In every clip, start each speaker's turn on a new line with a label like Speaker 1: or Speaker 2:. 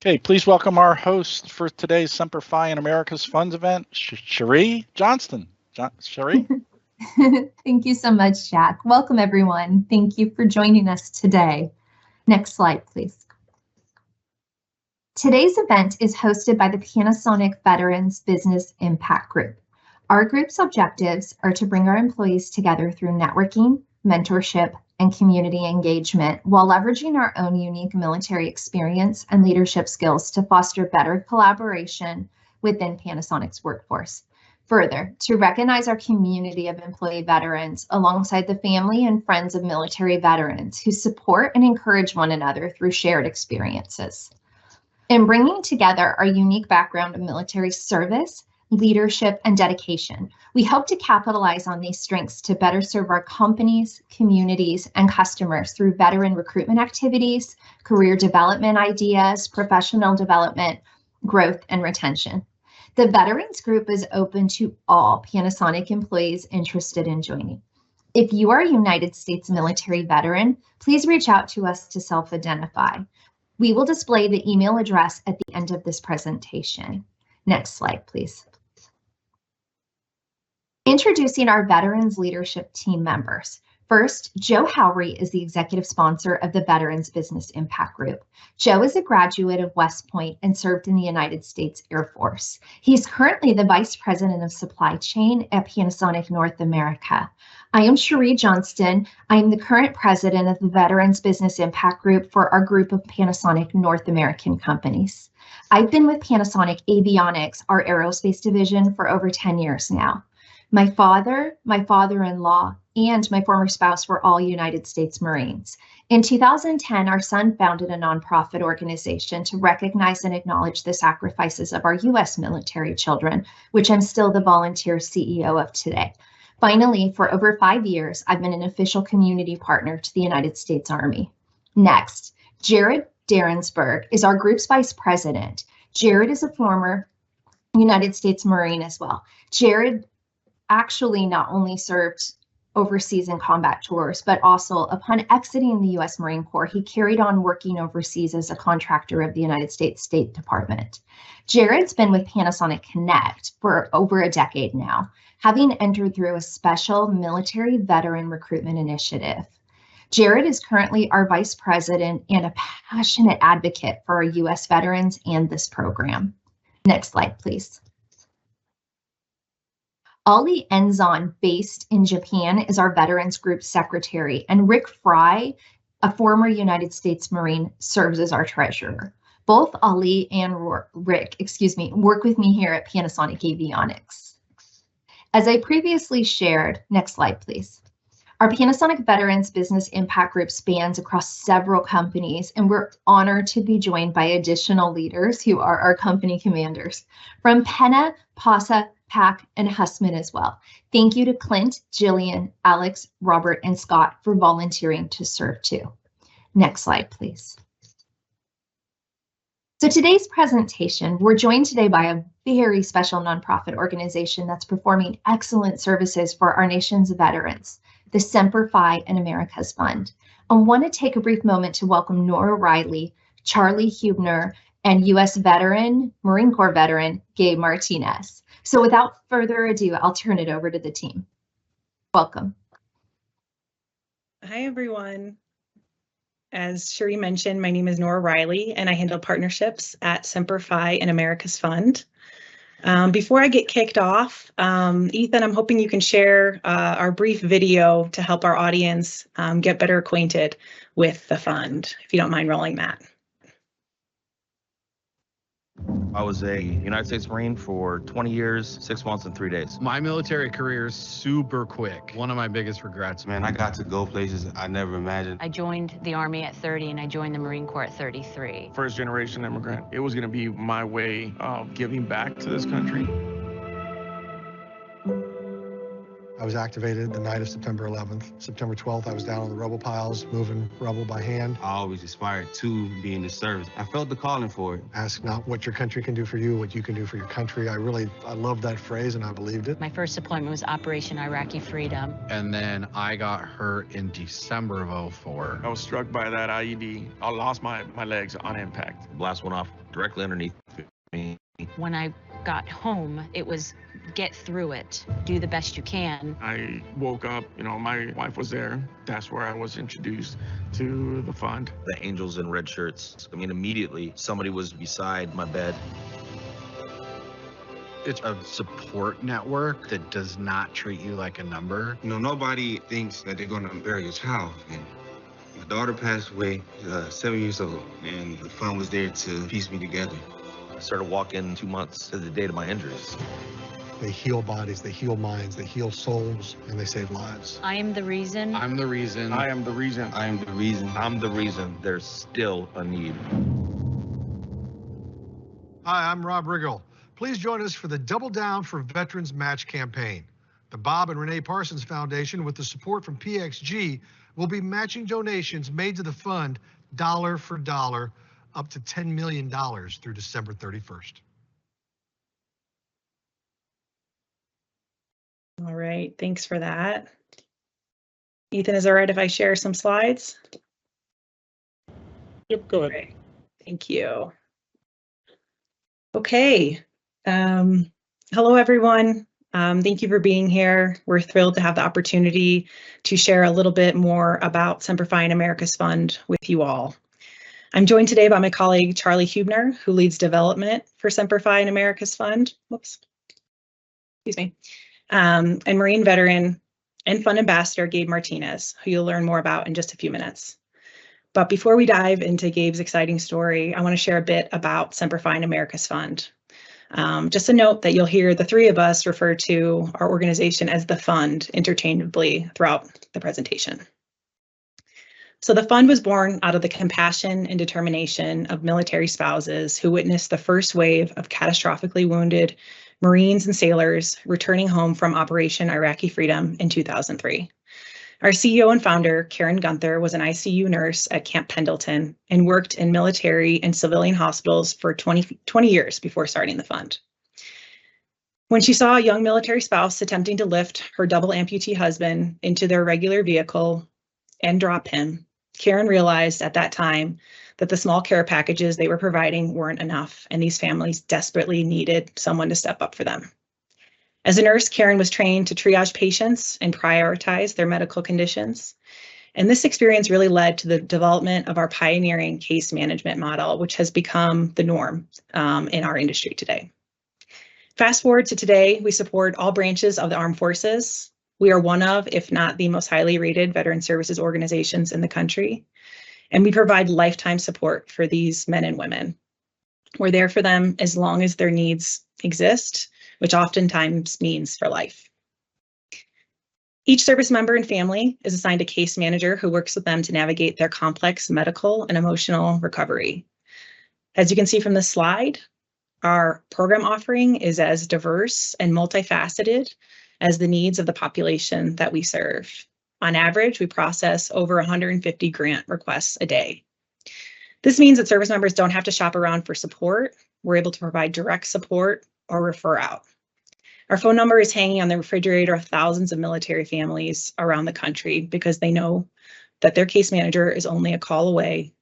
Speaker 1: Okay, please welcome our host for today's Semper Fi and America's Fund event, Cherie Johnston. Cherie?
Speaker 2: Thank you so much, Jack. Welcome, everyone. Thank you for joining us today. Next slide, please. Today's event is hosted by the Panasonic Veterans Business Impact Group. Our group's objectives are to bring our employees together through networking, mentorship, and community engagement while leveraging our own unique military experience and leadership skills to foster better collaboration within Panasonic's workforce. Further, to recognize our community of employee veterans alongside the family and friends of military veterans who support and encourage one another through shared experiences. In bringing together our unique background of military service, leadership, and dedication, we hope to capitalize on these strengths to better serve our companies, communities, and customers through veteran recruitment activities, career development ideas, professional development, growth, and retention. The Veterans Group is open to all Panasonic employees interested in joining. If you are a United States military veteran, please reach out to us to self-identify. We will display the email address at the end of this presentation. Next slide, please. Introducing our Veterans Leadership Team members. First, Joe Howry is the executive sponsor of the Veterans Business Impact Group. Joe is a graduate of West Point and served in the United States Air Force. He's currently the Vice President of Supply Chain at Panasonic North America. I am Cherie Johnston. I am the current president of the Veterans Business Impact Group for our group of Panasonic North American companies. I've been with Panasonic Avionics, our aerospace division, for over 10 years now. My father, my father-in-law, and my former spouse were all United States Marines. In 2010, our son founded a nonprofit organization to recognize and acknowledge the sacrifices of our U.S. military children, which I'm still the volunteer CEO of today. Finally, for over 5 years, I've been an official community partner to the United States Army. Next, Jared Derensberg is our group's vice president. Jared is a former United States Marine as well. Jared actually not only served overseas in combat tours, but also upon exiting the U.S. Marine Corps, he carried on working overseas as a contractor of the United States State Department. Jared's been with Panasonic Connect for over a decade now, having entered through a special military veteran recruitment initiative. Jared is currently our vice president and a passionate advocate for our U.S. veterans and this program. Next slide, please. Ali Enzon, based in Japan, is our Veterans Group Secretary, and Rick Fry, a former United States Marine, serves as our treasurer. Both Ali and Rick, work with me here at Panasonic Avionics. As I previously shared, next slide, please. Our Panasonic Veterans Business Impact Group spans across several companies, and we're honored to be joined by additional leaders who are our company commanders from Penna, PASA, PAC, and Hussman as well. Thank you to Clint, Jillian, Alex, Robert, and Scott for volunteering to serve too. Next slide, please. So today's presentation, we're joined today by a very special nonprofit organization that's performing excellent services for our nation's veterans, the Semper Fi Americas Fund. I want to take a brief moment to welcome Nora Riley, Charlie Hubner, and U.S. veteran, Marine Corps veteran, Gabe Martinez. So without further ado, I'll turn it over to the team. Welcome.
Speaker 3: Hi, everyone. As Cherie mentioned, my name is Nora Riley, and I handle partnerships at Semper Fi Americas Fund. Before I get kicked off, Ethan, I'm hoping you can share our brief video to help our audience get better acquainted with the fund, if you don't mind rolling that.
Speaker 4: I was a United States Marine for 20 years, 6 months, and 3 days.
Speaker 5: My military career is super quick. One of my biggest regrets.
Speaker 4: Man, I got to go places I never imagined.
Speaker 6: I joined the Army at 30 and I joined the Marine Corps at 33.
Speaker 7: First generation immigrant. It was going to be my way of giving back to this country.
Speaker 8: I was activated the night of September 11th. September 12th, I was down on the rubble piles, moving rubble by hand.
Speaker 9: I always aspired to be in the service. I felt the calling for it.
Speaker 8: Ask not what your country can do for you, what you can do for your country. I love that phrase, and I believed it.
Speaker 6: My first deployment was Operation Iraqi Freedom.
Speaker 5: And then I got hurt in December of 04.
Speaker 7: I was struck by that IED. I lost my legs on impact.
Speaker 4: Blast went off directly underneath me.
Speaker 6: When I got home, it was get through it, do the best you can.
Speaker 7: I woke up, my wife was there. That's where I was introduced to the fund.
Speaker 4: The angels in red shirts. I mean, immediately somebody was beside my bed.
Speaker 5: It's a support network that does not treat you like a number.
Speaker 9: Nobody thinks that they're going to bury a child. And my daughter passed away, 7 years old, and the fund was there to piece me together.
Speaker 4: I started walking 2 months to the date of my injuries.
Speaker 8: They heal bodies, they heal minds, they heal souls, and they save lives.
Speaker 6: I am the reason.
Speaker 5: I'm the reason.
Speaker 7: I am the reason.
Speaker 9: I am the reason.
Speaker 4: I'm the reason there's still a need.
Speaker 8: Hi, I'm Rob Riggle. Please join us for the Double Down for Veterans Match campaign. The Bob and Renee Parsons Foundation, with the support from PXG, will be matching donations made to the fund dollar for dollar, up to $10 million through December 31st.
Speaker 3: All right, thanks for that. Ethan, is it all right if I share some slides?
Speaker 1: Yep, go ahead.
Speaker 3: Okay, thank you. Okay, hello everyone. Thank you for being here. We're thrilled to have the opportunity to share a little bit more about Semper Fi Americas Fund with you all. I'm joined today by my colleague, Charlie Hubner, who leads development for Semper Fi Americas Fund. Whoops, excuse me. And Marine veteran and fund ambassador, Gabe Martinez, who you'll learn more about in just a few minutes. But before we dive into Gabe's exciting story, I want to share a bit about Semper Fi Americas Fund. Just a note that you'll hear the three of us refer to our organization as the fund interchangeably throughout the presentation. So the fund was born out of the compassion and determination of military spouses who witnessed the first wave of catastrophically wounded Marines and sailors returning home from Operation Iraqi Freedom in 2003. Our CEO and founder, Karen Gunther, was an ICU nurse at Camp Pendleton and worked in military and civilian hospitals for 20 years before starting the fund. When she saw a young military spouse attempting to lift her double amputee husband into their regular vehicle and drop him, Karen realized at that time that the small care packages they were providing weren't enough, and these families desperately needed someone to step up for them. As a nurse, Karen was trained to triage patients and prioritize their medical conditions. And this experience really led to the development of our pioneering case management model, which has become the norm in our industry today. Fast forward to today, we support all branches of the armed forces. We are one of, if not the most highly rated veteran services organizations in the country. And we provide lifetime support for these men and women. We're there for them as long as their needs exist, which oftentimes means for life. Each service member and family is assigned a case manager who works with them to navigate their complex medical and emotional recovery. As you can see from this slide, our program offering is as diverse and multifaceted as the needs of the population that we serve. On average, we process over 150 grant requests a day. This means that service members don't have to shop around for support. We're able to provide direct support or refer out. Our phone number is hanging on the refrigerator of thousands of military families around the country because they know that their case manager is only a call away,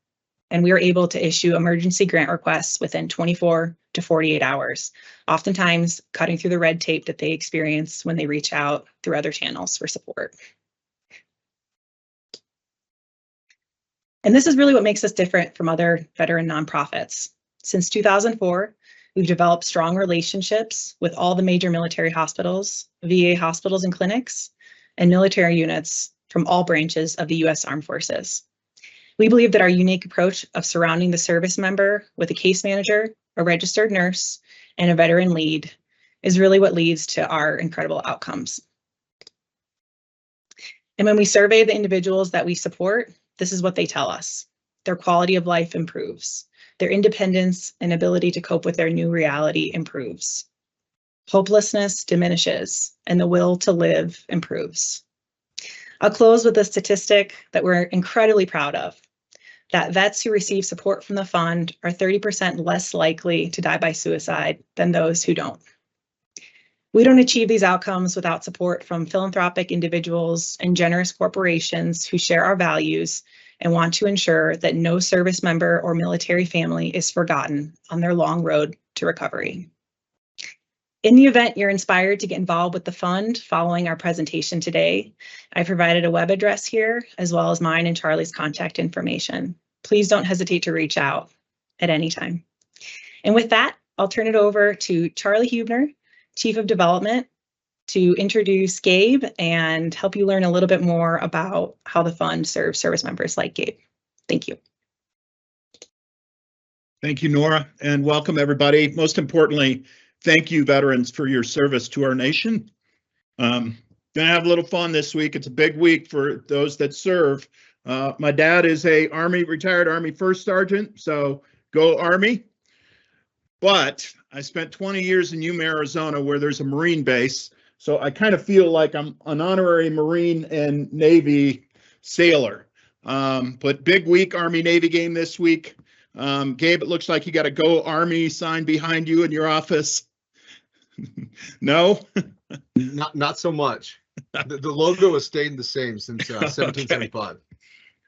Speaker 3: and we are able to issue emergency grant requests within 24 to 48 hours, oftentimes cutting through the red tape that they experience when they reach out through other channels for support. And this is really what makes us different from other veteran nonprofits. Since 2004, we've developed strong relationships with all the major military hospitals, VA hospitals and clinics, and military units from all branches of the U.S. Armed Forces. We believe that our unique approach of surrounding the service member with a case manager, a registered nurse, and a veteran lead is really what leads to our incredible outcomes. And when we survey the individuals that we support, this is what they tell us. Their quality of life improves. Their independence and ability to cope with their new reality improves. Hopelessness diminishes, and the will to live improves. I'll close with a statistic that we're incredibly proud of, that vets who receive support from the fund are 30% less likely to die by suicide than those who don't. We don't achieve these outcomes without support from philanthropic individuals and generous corporations who share our values and want to ensure that no service member or military family is forgotten on their long road to recovery. In the event you're inspired to get involved with the fund following our presentation today, I provided a web address here, as well as mine and Charlie's contact information. Please don't hesitate to reach out at any time. And with that, I'll turn it over to Charlie Hubner, Chief of Development, to introduce Gabe and help you learn a little bit more about how the fund serves service members like Gabe. Thank you.
Speaker 10: Thank you, Nora, and welcome everybody. Most importantly, thank you, veterans, for your service to our nation. Gonna have a little fun this week. It's a big week for those that serve. My dad is a retired Army First Sergeant, so go Army. But I spent 20 years in Yuma, Arizona, where there's a Marine base, so I kind of feel like I'm an honorary Marine and Navy sailor. But big week, Army-Navy game this week. Gabe, it looks like you got a Go Army sign behind you in your office. No?
Speaker 11: Not so much. The logo has stayed the same since 1775.
Speaker 10: Okay.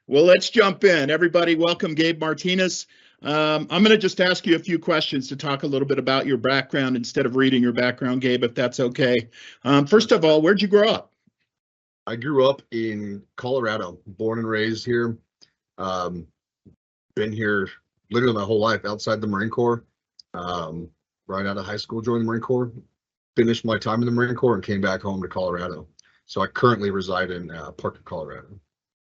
Speaker 10: Well, let's jump in. Everybody, welcome Gabe Martinez. I'm going to just ask you a few questions to talk a little bit about your background instead of reading your background, Gabe, if that's okay. First of all, where'd you grow up?
Speaker 11: I grew up in Colorado, born and raised here. Been here literally my whole life, outside the Marine Corps. Right out of high school, joined the Marine Corps, finished my time in the Marine Corps, and came back home to Colorado. So I currently reside in Parker, Colorado.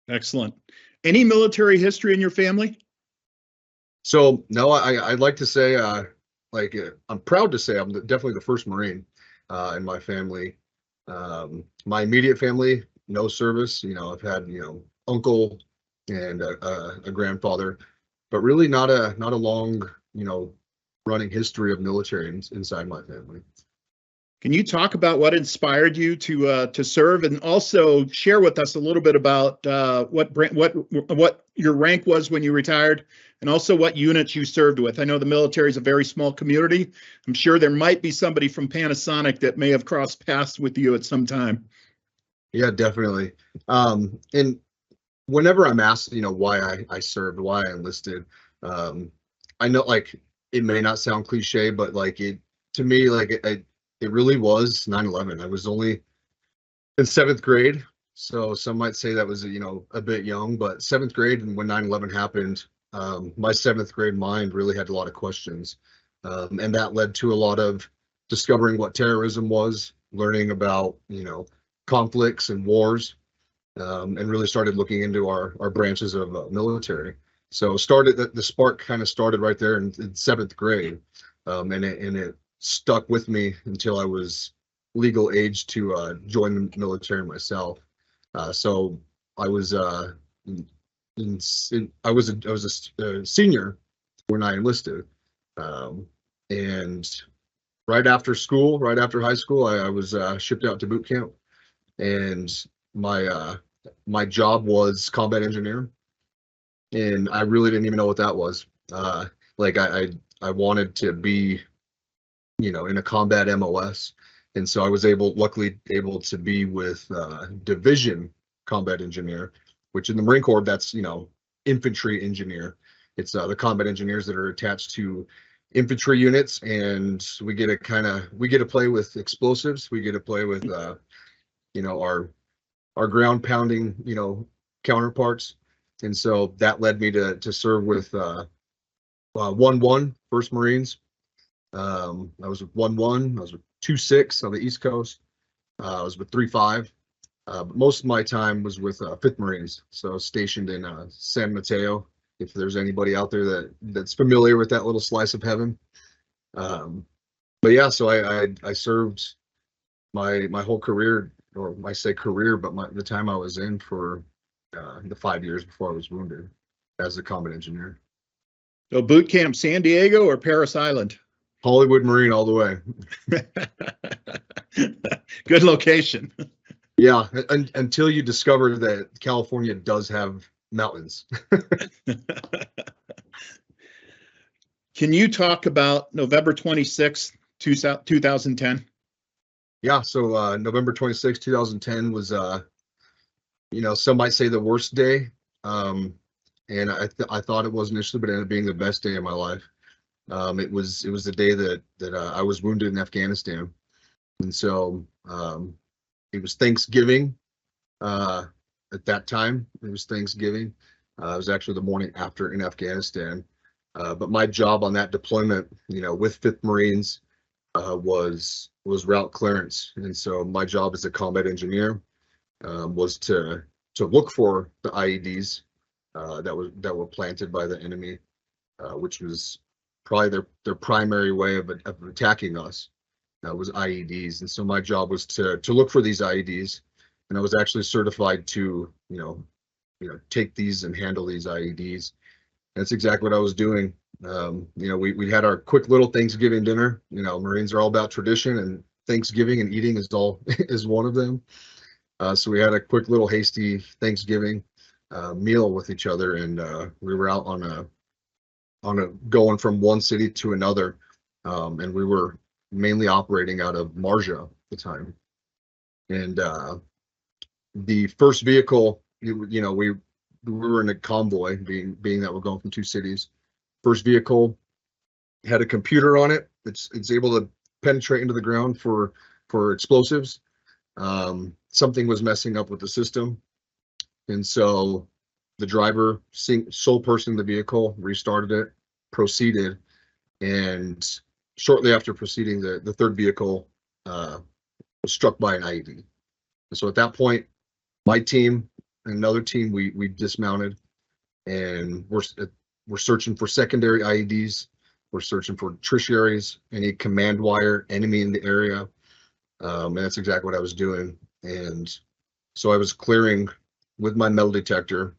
Speaker 10: Excellent. Any military history in your family?
Speaker 11: So no, I'd like to say, I'm proud to say I'm definitely the first Marine in my family. My immediate family, no service. I've had uncle and a grandfather, but really not a long running history of military inside my family.
Speaker 10: Can you talk about what inspired you to serve, and also share with us a little bit about what your rank was when you retired, and also what units you served with? I know the military is a very small community. I'm sure there might be somebody from Panasonic that may have crossed paths with you at some time.
Speaker 11: Yeah, definitely. And whenever I'm asked, why I served, why I enlisted, I know it may not sound cliche, but to me, it really was 9/11. I was only in 7th grade, so some might say that was a bit young, but 7th grade, and when 9/11 happened, my 7th grade mind really had a lot of questions, and that led to a lot of discovering what terrorism was, learning about conflicts and wars, and really started looking into our branches of military. So the spark kind of started right there in 7th grade, and it stuck with me until I was legal age to join the military myself. So I was I was a senior when I enlisted, and right after school, right after high school, I was shipped out to boot camp, and my job was combat engineer, and I really didn't even know what that was. I wanted to be in a combat MOS. And so I was luckily able to be with division combat engineer, which in the Marine Corps, that's, infantry engineer. It's the combat engineers that are attached to infantry units, and we get to play with explosives. We get to play with, our ground pounding, counterparts. And so that led me to serve with 1-1 1st Marines. I was with 1-1. I was with 2-6 on the East Coast. I was with 3-5. But most of my time was with 5th Marines, so stationed in San Mateo. If there's anybody out there that's familiar with that little slice of heaven. But yeah, so I served my whole career, or I say career, but the time I was in for the 5 years before I was wounded as a combat engineer.
Speaker 10: So boot camp San Diego or Paris Island?
Speaker 11: Hollywood Marine all the way.
Speaker 10: Good location.
Speaker 11: Yeah, until you discover that California does have mountains.
Speaker 10: Can you talk about November 26th, 2010?
Speaker 11: Yeah, so November 26, 2010 was, some might say the worst day. And I thought it was initially, but it ended up being the best day of my life. It was the day that I was wounded in Afghanistan. And so it was Thanksgiving at that time. It was Thanksgiving. It was actually the morning after in Afghanistan. But my job on that deployment, with 5th Marines, was route clearance. And so my job as a combat engineer was to look for the IEDs that were planted by the enemy, which was probably their primary way of attacking us. Was IEDs. And so my job was to look for these IEDs, and I was actually certified to take these and handle these IEDs. And that's exactly what I was doing. We had our quick little Thanksgiving dinner. Marines are all about tradition, and Thanksgiving and eating is one of them. So we had a quick little hasty Thanksgiving meal with each other, and we were out on a going from one city to another, and we were mainly operating out of Marja at the time. And the first vehicle, we were in a convoy, being that we're going from 2 cities. First vehicle had a computer on it. It's able to penetrate into the ground for explosives. Something was messing up with the system, and so the driver, sole person in the vehicle, restarted it, proceeded, and shortly after proceeding, the third vehicle was struck by an IED. And so at that point, my team and another team, we dismounted, and we're searching for secondary IEDs. We're searching for tertiaries, any command wire, enemy in the area. And that's exactly what I was doing. And so I was clearing with my metal detector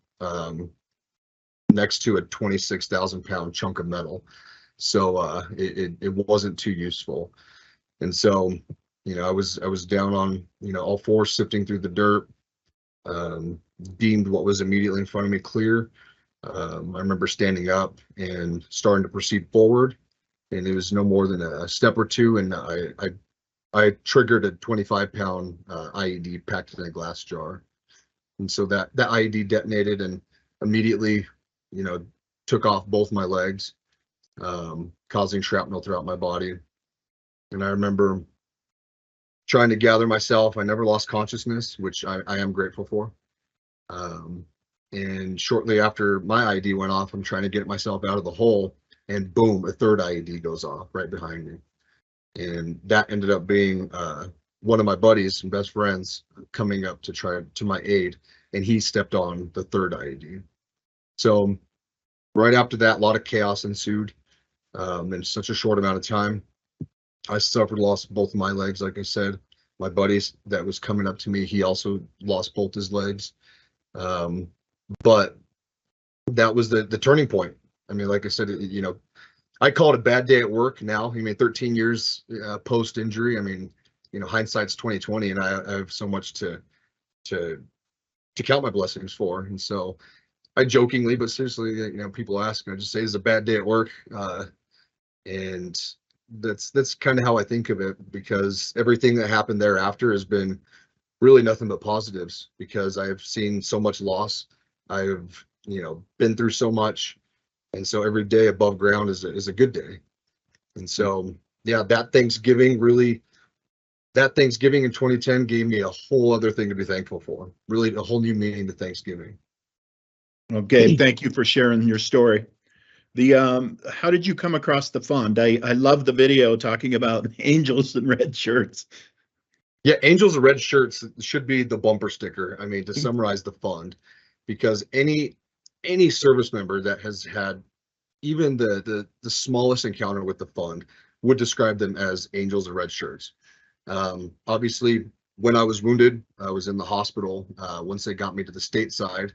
Speaker 11: next to a 26,000-pound chunk of metal. So it wasn't too useful. And so, I was down on, all fours, sifting through the dirt, deemed what was immediately in front of me clear. I remember standing up and starting to proceed forward, and it was no more than a step or two, and I triggered a 25-pound IED packed in a glass jar. And so that IED detonated and immediately, took off both my legs, causing shrapnel throughout my body. And I remember trying to gather myself. I never lost consciousness, which I am grateful for. And shortly after my IED went off, I'm trying to get myself out of the hole, and boom, a third IED goes off right behind me. And that ended up being one of my buddies and best friends coming up to my aid, and he stepped on the third IED. So right after that, a lot of chaos ensued in such a short amount of time. I suffered loss of both of my legs, like I said. My buddies that was coming up to me, he also lost both his legs. But that was the turning point. I mean, like I said, I call it a bad day at work now. 13 years post injury. I mean, hindsight's 2020, and I have so much to count my blessings for. And so I jokingly, but seriously, people ask, I just say it's a bad day at work. And that's kind of how I think of it, because everything that happened thereafter has been really nothing but positives, because I've seen so much loss. I've, been through so much. And so every day above ground is a good day. And so, yeah, that Thanksgiving in 2010 gave me a whole other thing to be thankful for, really a whole new meaning to Thanksgiving.
Speaker 10: Okay, thank you for sharing your story. How did you come across the fund? I love the video talking about angels and red shirts.
Speaker 11: Yeah, angels and red shirts should be the bumper sticker. I mean, to summarize the fund, because any service member that has had even the smallest encounter with the fund would describe them as angels and red shirts. Obviously, when I was wounded, I was in the hospital. Once they got me to the stateside,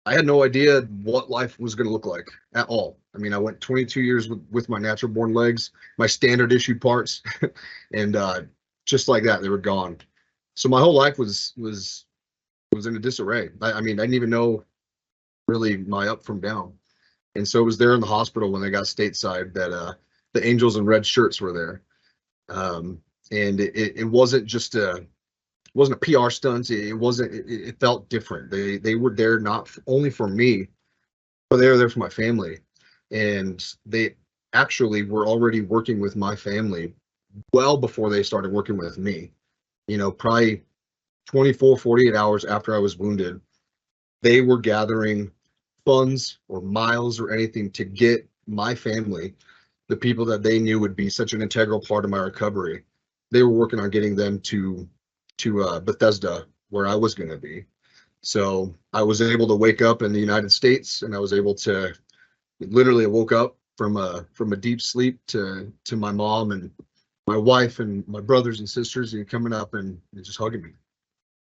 Speaker 11: I had no idea what life was going to look like at all. I mean, I went 22 years with my natural born legs, my standard issue parts, and just like that, they were gone. So my whole life was in a disarray. I mean, I didn't even know really my up from down. And so it was there in the hospital when they got stateside that the angels in red shirts were there. And it wasn't just wasn't a PR stunt. It felt different. They were there not only for me, but they were there for my family. And they actually were already working with my family well before they started working with me. You know, probably 24, 48 hours after I was wounded, they were gathering funds or miles or anything to get my family, the people that they knew would be such an integral part of my recovery. They were working on getting them to Bethesda, where I was going to be. So I was able to wake up in the United States, and I was able to literally woke up from a deep sleep to my mom and my wife and my brothers and sisters and coming up and just hugging me.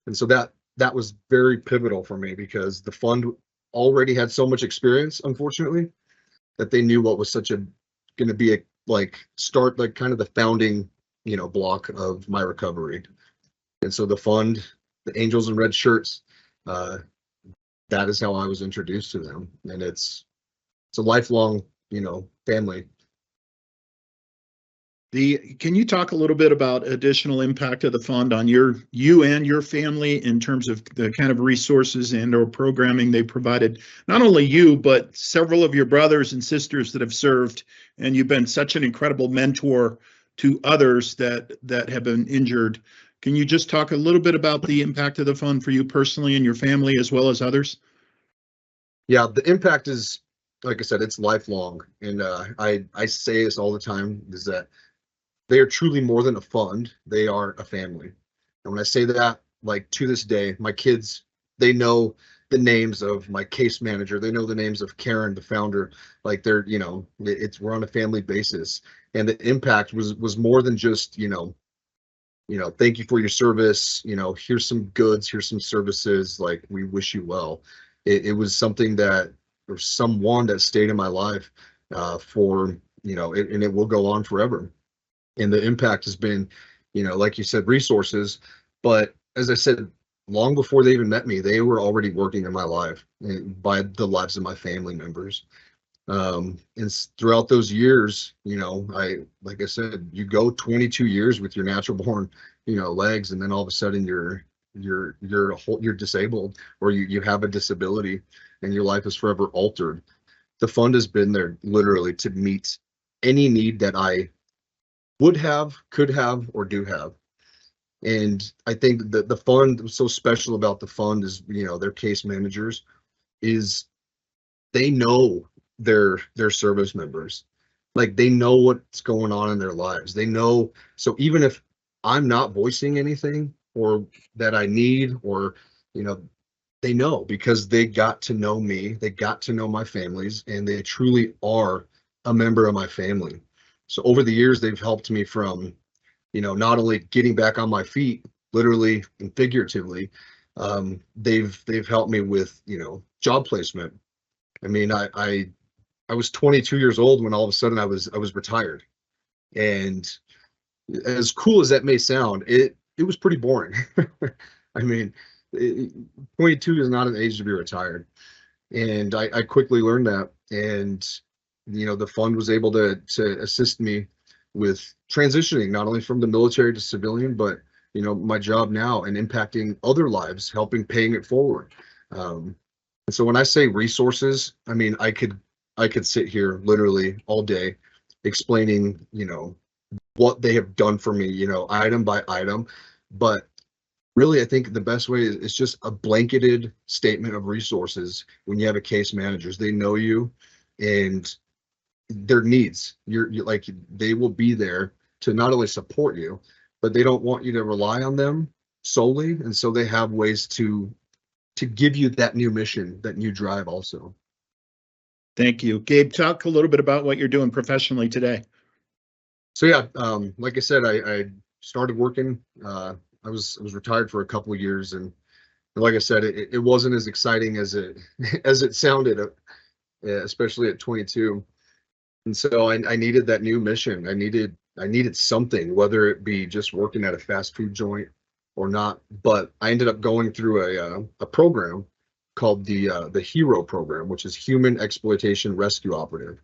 Speaker 11: And so that was very pivotal for me, because the fund already had so much experience, unfortunately, that they knew what was going to be a start, kind of the founding, block of my recovery. And so the fund, the angels in red shirts, that is how I was introduced to them. And it's a lifelong, family.
Speaker 10: Can you talk a little bit about additional impact of the fund on you and your family in terms of the kind of resources and or programming they provided, not only you, but several of your brothers and sisters that have served, and you've been such an incredible mentor to others that have been injured. Can you just talk a little bit about the impact of the fund for you personally and your family, as well as others?
Speaker 11: Yeah, the impact is, like I said, it's lifelong. And I say this all the time, is that they are truly more than a fund. They are a family. And when I say that, to this day, my kids, they know the names of my case manager. They know the names of Karen, the founder. They're, we're on a family basis. And the impact was more than just, thank you for your service. Here's some goods, here's some services. We wish you well. It was something or someone that stayed in my life for, and it will go on forever. And the impact has been, like you said, resources. But as I said, long before they even met me, they were already working in my life by the lives of my family members. And throughout those years, like I said, you go 22 years with your natural born, legs, and then all of a sudden you're disabled, or you have a disability, and your life is forever altered. The fund has been there literally to meet any need that I would have, could have, or do have. And I think that the fund, what's so special about the fund is, their case managers, is they know their service members. They know what's going on in their lives. They know. So even if I'm not voicing anything or that I need, or, they know, because they got to know me, they got to know my families, and they truly are a member of my family. So over the years, they've helped me from, not only getting back on my feet, literally and figuratively, they've helped me with, job placement. I mean, I was 22 years old when all of a sudden I was retired. And as cool as that may sound, it was pretty boring. I mean, 22 is not an age to be retired. And I quickly learned that. And the fund was able to assist me with transitioning not only from the military to civilian, but my job now, and impacting other lives, helping paying it forward. And so when I say resources, I mean I could sit here literally all day explaining what they have done for me, item by item. But really, I think the best way is just a blanketed statement of resources. When you have a case managers, they know you, and their needs, you're they will be there to not only support you, but they don't want you to rely on them solely. And so they have ways to give you that new mission, that new drive also.
Speaker 10: Thank you. Gabe, talk a little bit about what you're doing professionally today.
Speaker 11: So yeah, like I said, I started working. I was retired for a couple of years, and like I said, it wasn't as exciting as it as it sounded, especially at 22. And so I needed that new mission. I needed something, whether it be just working at a fast food joint or not. But I ended up going through a program called the HERO program, which is Human Exploitation Rescue Operative.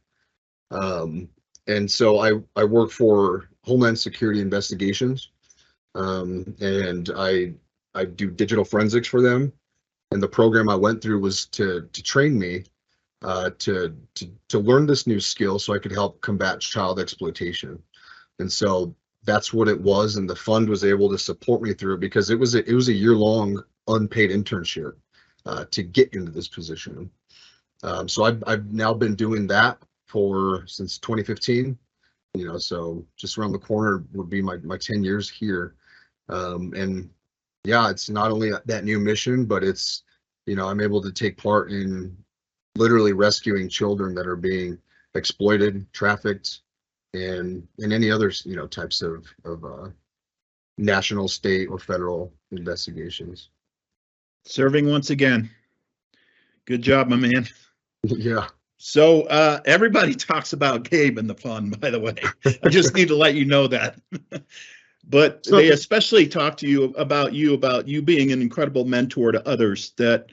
Speaker 11: And so I work for Homeland Security Investigations, and I do digital forensics for them. And the program I went through was to train me to learn this new skill so I could help combat child exploitation. And so that's what it was. And the fund was able to support me through it because it was a year-long unpaid internship to get into this position. So I've now been doing that since 2015. So just around the corner would be my 10 years here. And yeah, it's not only that new mission, but it's, I'm able to take part in literally rescuing children that are being exploited, trafficked, and any other, types of national, state, or federal investigations.
Speaker 10: Serving once again. Good job, my man.
Speaker 11: Yeah.
Speaker 10: So everybody talks about Gabe and the fund, by the way. I just need to let you know that. But they especially talk to you about you being an incredible mentor to others that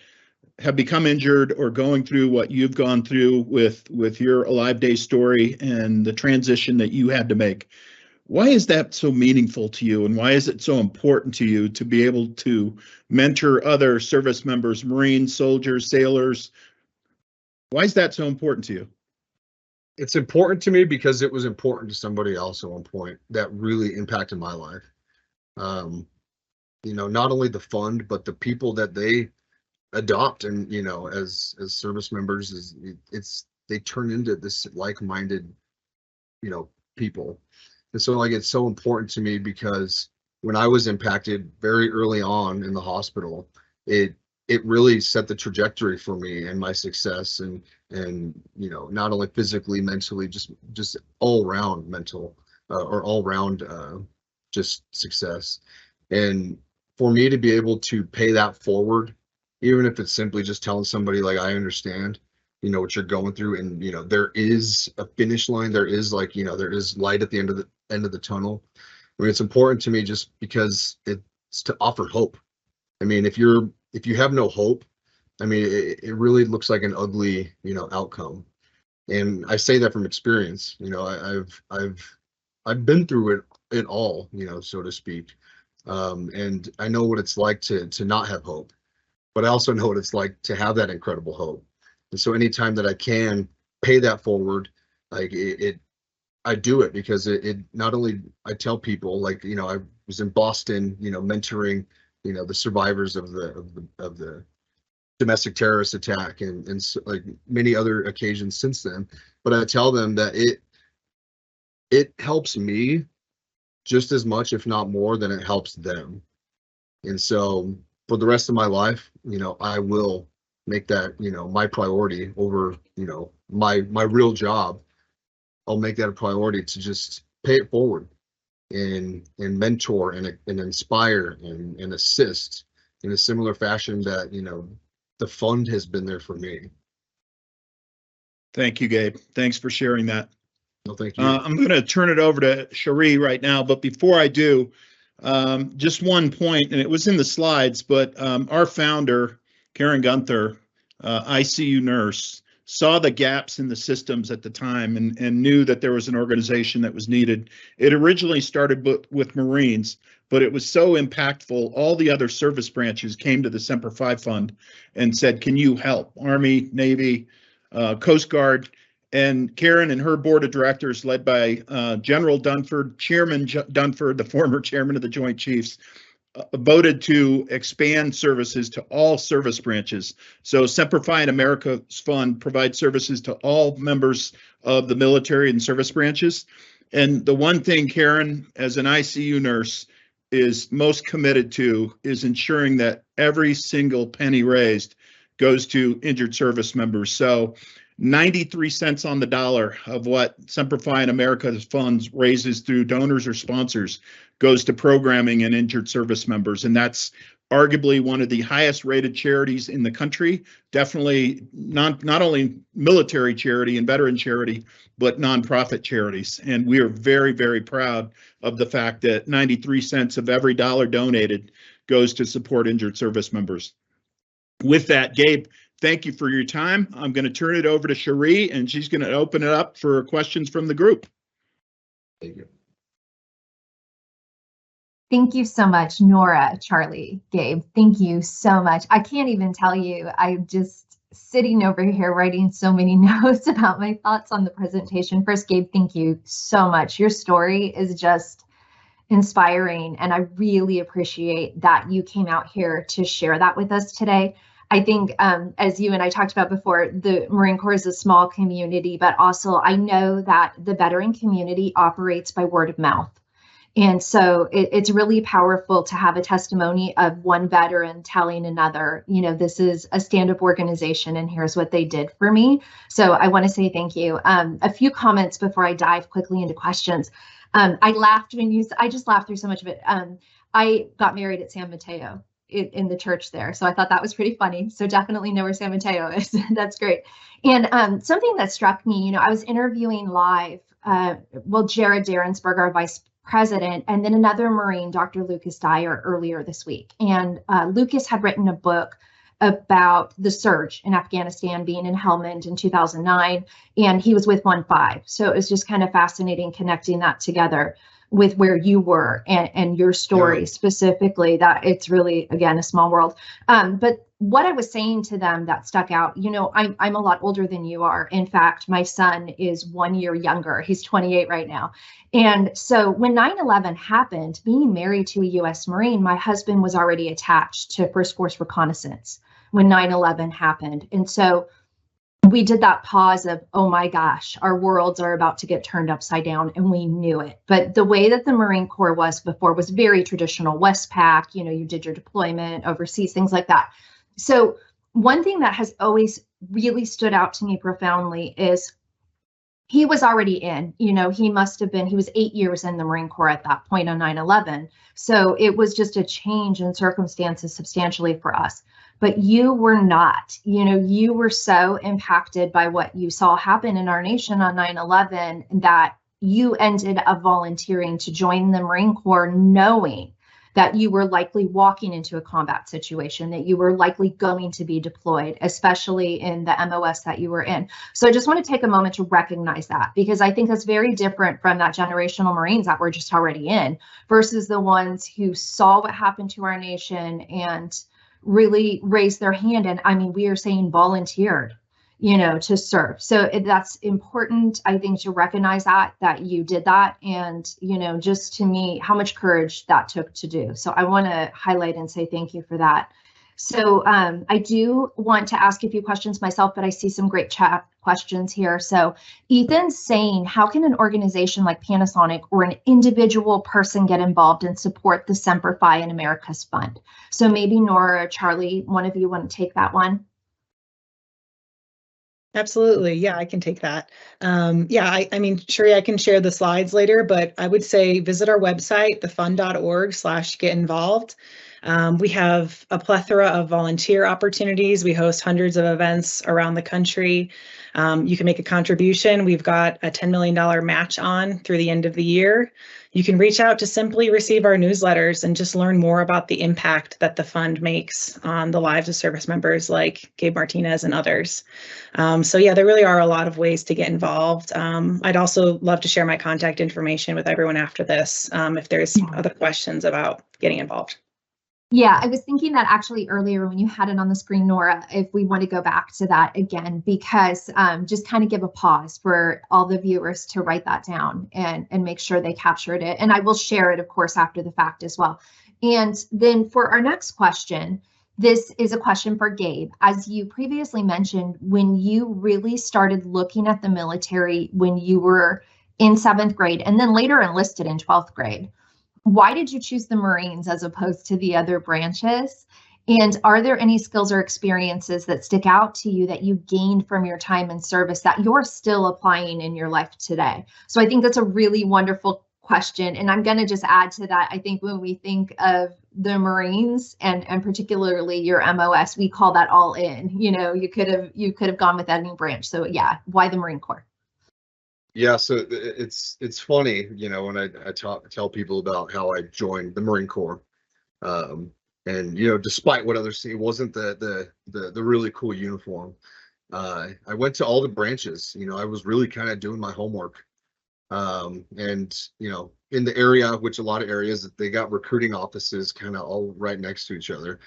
Speaker 10: have become injured or going through what you've gone through with your Alive Day story and the transition that you had to make. Why is that so meaningful to you, and why is it so important to you to be able to mentor other service members, Marines, soldiers, sailors? Why is that so important to you?
Speaker 11: It's important to me because it was important to somebody else at one point that really impacted my life. Not only the fund, but the people that they adopt and, as service members, they turn into this like-minded, people. And so it's so important to me because when I was impacted very early on in the hospital, it really set the trajectory for me and my success and not only physically, mentally, just all around mental or all around just success. And for me to be able to pay that forward, even if it's simply just telling somebody like, I understand, what you're going through, and there is a finish line, there is there is light at the end of the tunnel. I mean, it's important to me just because it's to offer hope. I mean, if you have no hope, I mean, it really looks like an ugly, outcome. And I say that from experience. I've been through it all, so to speak. And I know what it's like to not have hope, but I also know what it's like to have that incredible hope. And so anytime that I can pay that forward, I do it because it not only I tell people I was in Boston, mentoring, the survivors of the domestic terrorist attack and many other occasions since then. But I tell them that it helps me just as much, if not more, than it helps them. And so for the rest of my life, I will make that, my priority over, my real job. I'll make that a priority to just pay it forward and mentor and inspire and assist in a similar fashion that, the fund has been there for me.
Speaker 10: Thank you, Gabe. Thanks for sharing that.
Speaker 11: No, thank you.
Speaker 10: I'm going to turn it over to Cherie right now, but before I do, just one point, and it was in the slides, but our founder, Karen Gunther, ICU nurse, saw the gaps in the systems at the time and knew that there was an organization that was needed. It originally started with Marines, but it was so impactful, all the other service branches came to the Semper Fi Fund and said, can you help? Army, Navy, Coast Guard. And Karen and her board of directors, led by General Dunford, Chairman Dunford, the former chairman of the Joint Chiefs, voted to expand services to all service branches. So Semper Fi Americas Fund provides services to all members of the military and service branches. And the one thing Karen, as an ICU nurse, is most committed to is ensuring that every single penny raised goes to injured service members. So 93 cents on the dollar of what Semper Fi Americas Funds raises through donors or sponsors goes to programming and injured service members. And that's arguably one of the highest rated charities in the country, definitely not only military charity and veteran charity, but nonprofit charities. And we are very, very proud of the fact that 93 cents of every dollar donated goes to support injured service members. With that, Gabe, thank you for your time. I'm going to turn it over to Cherie, and she's going to open it up for questions from the group.
Speaker 11: Thank you.
Speaker 2: Thank you so much, Nora, Charlie, Gabe. Thank you so much. I can't even tell you, I'm just sitting over here writing so many notes about my thoughts on the presentation. First, Gabe, thank you so much. Your story is just inspiring, and I really appreciate that you came out here to share that with us today. I think, as you and I talked about before, the Marine Corps is a small community, but also I know that the veteran community operates by word of mouth. And so it's really powerful to have a testimony of one veteran telling another, you know, this is a stand-up organization and here's what they did for me. So I want to say thank you. A few comments before I dive quickly into questions. I laughed when I just laughed through so much of it. I got married at San Mateo in the church there. So I thought that was pretty funny. So definitely know where San Mateo is. That's great. And something that struck me, you know, I was interviewing live, Jared Derensberg, our vice president, and then another Marine, Dr. Lucas Dyer, earlier this week. And Lucas had written a book about the surge in Afghanistan, being in Helmand in 2009, and he was with 1-5. So it was just kind of fascinating connecting that together with where you were and your story specifically, that it's really, again, a small world. But what I was saying to them that stuck out, you know, I'm a lot older than you are. In fact, my son is 1 year younger. He's 28 right now. And so when 9/11 happened, being married to a U.S. Marine, my husband was already attached to First Force Reconnaissance when 9/11 happened. And so we did that pause of, oh my gosh, our worlds are about to get turned upside down, and we knew it. But the way that the Marine Corps was before was very traditional Westpac, you know, you did your deployment overseas, things like that. So one thing that has always really stood out to me profoundly is he was already in, you know, he was 8 years in the Marine Corps at that point on 9/11. So it was just a change in circumstances substantially for us. But you were not, you know, you were so impacted by what you saw happen in our nation on 9/11 that you ended up volunteering to join the Marine Corps, knowing that you were likely walking into a combat situation, that you were likely going to be deployed, especially in the MOS that you were in. So I just want to take a moment to recognize that, because I think that's very different from that generational Marines that were just already in versus the ones who saw what happened to our nation and really raised their hand. And I mean, we are saying volunteered, you know, to serve. So that's important, I think, to recognize that you did that. And, you know, just to me, how much courage that took to do. So I want to highlight and say thank you for that. So I do want to ask a few questions myself, but I see some great chat questions here. So Ethan's saying, how can an organization like Panasonic or an individual person get involved and support the Semper Fi and Americas Fund? So maybe Nora or Charlie, one of you want to take that one?
Speaker 3: Absolutely. Yeah, I can take that. I mean, Cherie, I can share the slides later, but I would say visit our website, thefund.org/get involved. We have a plethora of volunteer opportunities. We host hundreds of events around the country. You can make a contribution. We've got a $10 million match on through the end of the year. You can reach out to simply receive our newsletters and just learn more about the impact that the fund makes on the lives of service members like Gabe Martinez and others. So yeah, there really are a lot of ways to get involved. I'd also love to share my contact information with everyone after this if there's other questions about getting involved.
Speaker 2: Yeah, I was thinking that actually earlier when you had it on the screen, Nora, if we want to go back to that again, because just kind of give a pause for all the viewers to write that down and make sure they captured it. And I will share it, of course, after the fact as well. And then for our next question, this is a question for Gabe. As you previously mentioned, when you really started looking at the military when you were in 7th grade and then later enlisted in 12th grade, why did you choose the Marines as opposed to the other branches? And are there any skills or experiences that stick out to you that you gained from your time in service that you're still applying in your life today? So I think that's a really wonderful question. And I'm going to just add to that. I think when we think of the Marines and particularly your MOS, we call that all in. You could have gone with any branch. So yeah, why the Marine Corps?
Speaker 11: Yeah, so it's funny, when I tell people about how I joined the Marine Corps, and despite what others see, it wasn't the really cool uniform. I went to all the branches. I was really kind of doing my homework, and in the area, which a lot of areas they got recruiting offices kind of all right next to each other.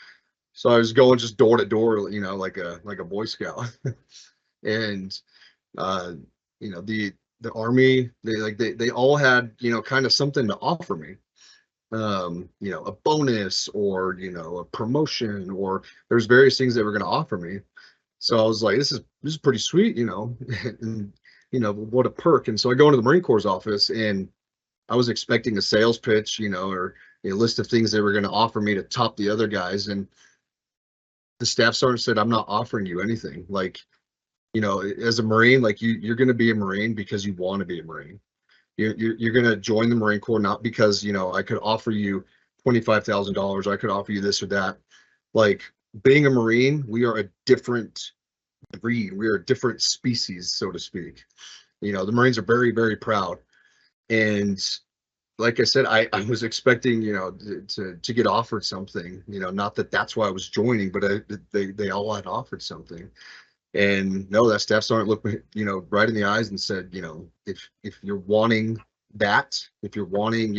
Speaker 11: So I was going just door to door, like a Boy Scout, and the Army, they all had, kind of something to offer me, a bonus or, a promotion, or there's various things they were going to offer me. So I was like, this is pretty sweet, and, what a perk. And so I go into the Marine Corps office and I was expecting a sales pitch, or a list of things they were going to offer me to top the other guys. And the staff sergeant said, I'm not offering you anything. Like, as a Marine, like you're going to be a Marine because you want to be a Marine. You're going to join the Marine Corps, not because, I could offer you $25,000. I could offer you this or that. Like being a Marine, we are a different breed. We are a different species, so to speak. The Marines are very, very proud. And like I said, I was expecting, to get offered something, not that that's why I was joining, but they all had offered something. And no, that staff sergeant looked me, right in the eyes and said, if you're wanting that, if you're wanting,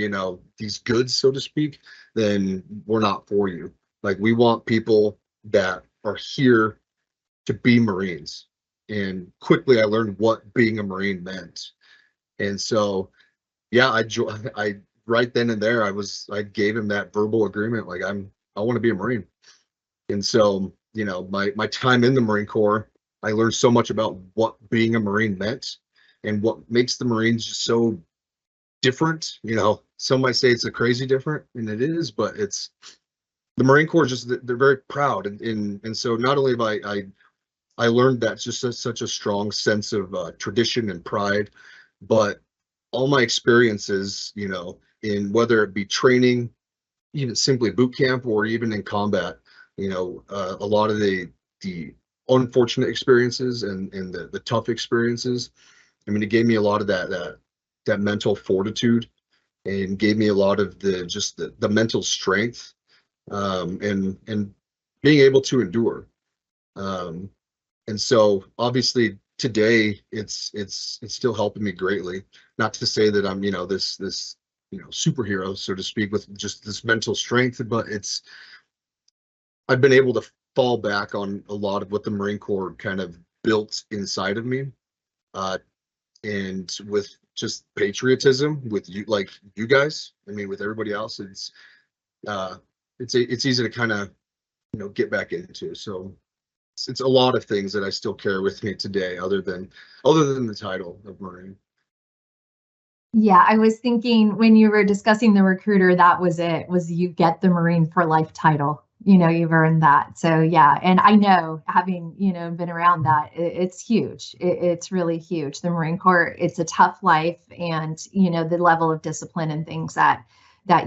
Speaker 11: these goods, so to speak, then we're not for you. Like we want people that are here to be Marines. And quickly I learned what being a Marine meant. And so, yeah, I right then and there, I gave him that verbal agreement. Like I want to be a Marine. And so, my time in the Marine Corps, I learned so much about what being a Marine meant and what makes the Marines so different. Some might say it's a crazy different, and it is, but it's the Marine Corps. They're very proud, and so not only have I learned that just such a strong sense of tradition and pride, but all my experiences, in whether it be training, even simply boot camp, or even in combat, a lot of the unfortunate experiences and the tough experiences. I mean, it gave me a lot of that mental fortitude, and gave me a lot of the mental strength, and being able to endure. And so obviously today it's still helping me greatly. Not to say that I'm, this superhero, so to speak, with just this mental strength, but I've been able to fall back on a lot of what the Marine Corps kind of built inside of me, and with just patriotism, with you, like you guys. I mean, with everybody else, it's easy to kind of get back into. So it's a lot of things that I still carry with me today, other than the title of Marine.
Speaker 2: Yeah, I was thinking when you were discussing the recruiter, that was it, was you get the Marine for Life title. You've earned that. So yeah, and I know, having, been around that, it's huge. It's really huge. The Marine Corps, it's a tough life, and, the level of discipline and things that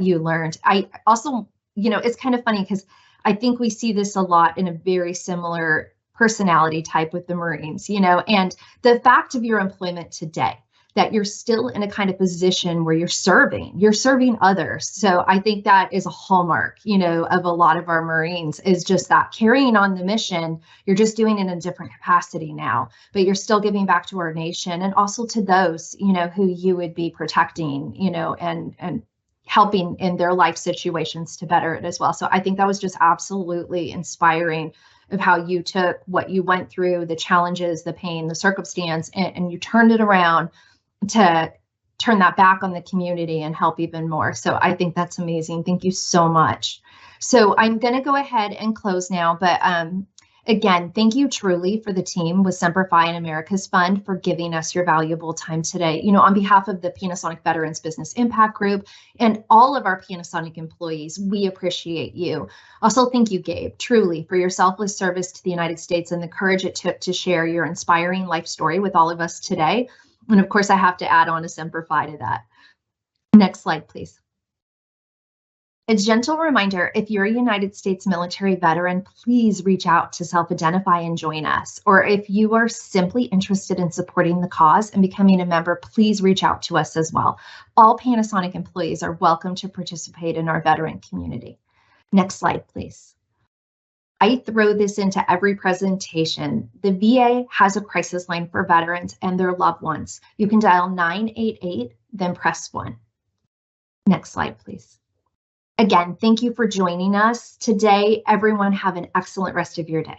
Speaker 2: you learned. I also, it's kind of funny because I think we see this a lot in a very similar personality type with the Marines, and the fact of your employment today, that you're still in a kind of position where you're serving others. So I think that is a hallmark, of a lot of our Marines, is just that carrying on the mission. You're just doing it in a different capacity now, but you're still giving back to our nation, and also to those, who you would be protecting, and helping in their life situations to better it as well. So I think that was just absolutely inspiring, of how you took what you went through, the challenges, the pain, the circumstance, and you turned it around to turn that back on the community and help even more. So I think that's amazing. Thank you so much. So I'm going to go ahead and close now, but again, thank you truly for the team with Semper Fi and Americas Fund for giving us your valuable time today. On behalf of the Panasonic Veterans Business Impact Group and all of our Panasonic employees, we appreciate you. Also, thank you, Gabe, truly, for your selfless service to the United States and the courage it took to share your inspiring life story with all of us today. And of course, I have to add on a Semper Fi to that. Next slide, please. A gentle reminder, if you're a United States military veteran, please reach out to self-identify and join us. Or if you are simply interested in supporting the cause and becoming a member, please reach out to us as well. All Panasonic employees are welcome to participate in our veteran community. Next slide, please. I throw this into every presentation. The VA has a crisis line for veterans and their loved ones. You can dial 988, then press 1. Next slide, please. Again, thank you for joining us today. Everyone have an excellent rest of your day.